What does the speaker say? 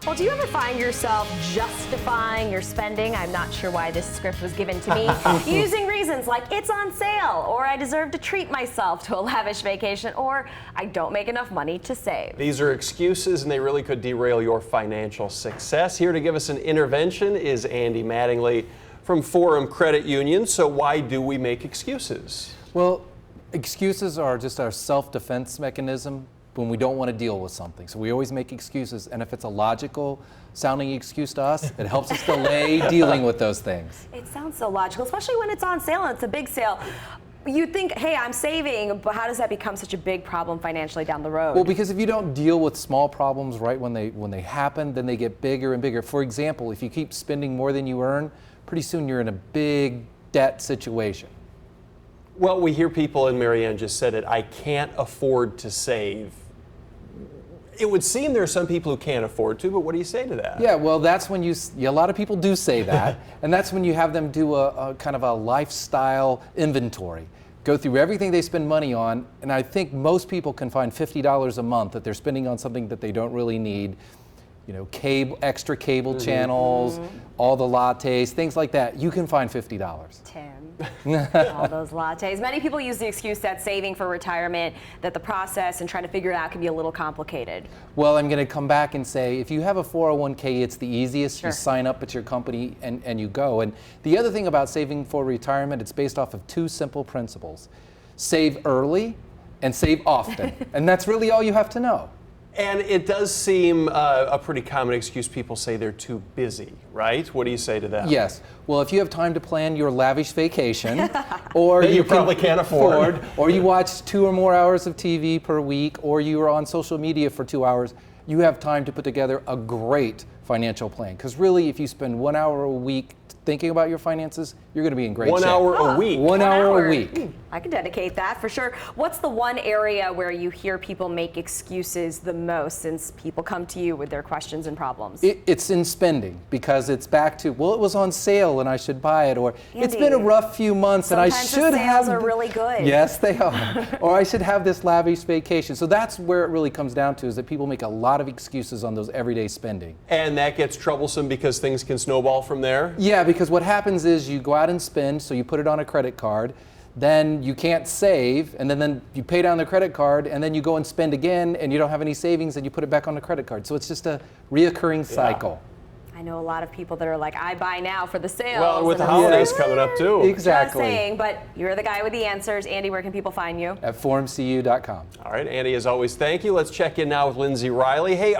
Well, do you ever find yourself justifying your spending? I'm not sure why this script was given to me. Using reasons like it's on sale, or I deserve to treat myself to a lavish vacation, or I don't make enough money to save. These are excuses and they really could derail your financial success. Here to give us an intervention is Andy Mattingly from Forum Credit Union. So why do we make excuses? Well, excuses are just our self-defense mechanism when we don't want to deal with something. So we always make excuses, and if it's a logical sounding excuse to us, it helps us delay dealing with those things. It sounds so logical, especially when it's on sale and it's a big sale. You think, hey, I'm saving, but how does that become such a big problem financially down the road? Well, because if you don't deal with small problems right when they happen, then they get bigger and bigger. For example, if you keep spending more than you earn, pretty soon you're in a big debt situation. Well, we hear people, and Marianne just said it, I can't afford to save. It would seem there are some people who can't afford to, but what do you say to that? Yeah, well, that's when a lot of people do say that, and that's when you have them do a kind of a lifestyle inventory. Go through everything they spend money on, and I think most people can find $50 a month that they're spending on something that they don't really need. You know, extra cable channels, all the lattes, things like that. You can find $50. Tim, all those lattes. Many people use the excuse that saving for retirement, that the process and trying to figure it out can be a little complicated. Well, I'm going to come back and say, if you have a 401k, it's the easiest. Sure. You sign up at your company and you go. And the other thing about saving for retirement, it's based off of two simple principles. Save early and save often. And that's really all you have to know. And it does seem a pretty common excuse. People say they're too busy, right? What do you say to that? Yes. Well, if you have time to plan your lavish vacation, or that you probably can't afford, or you watch 2 or more hours of TV per week, or you are on social media for 2 hours, you have time to put together a great financial plan. Because really, if you spend 1 hour a week thinking about your finances, you're going to be in great shape. 1 hour a week. 1 hour a week. I can dedicate that for sure. What's the one area where you hear people make excuses the most, since people come to you with their questions and problems? It's in spending, because it's back to, well, it was on sale and I should buy it, or Andy, it's been a rough few months and I should have. Sometimes the sales are really good. Yes, they are. Or I should have this lavish vacation. So that's where it really comes down to, is that people make a lot of excuses on those everyday spending. And that gets troublesome because things can snowball from there? Yeah, because what happens is you go out and spend, so you put it on a credit card, then you can't save, and then you pay down the credit card, and then you go and spend again, and you don't have any savings, and you put it back on the credit card. So it's just a reoccurring cycle. I know a lot of people that are like, I buy now for the sales. Well, with the and I'm holidays like, coming up too. Exactly. Just saying, but you're the guy with the answers. Andy, where can people find you? At forumcu.com. All right, Andy, as always, thank you. Let's check in now with Lindsay Riley. Hey,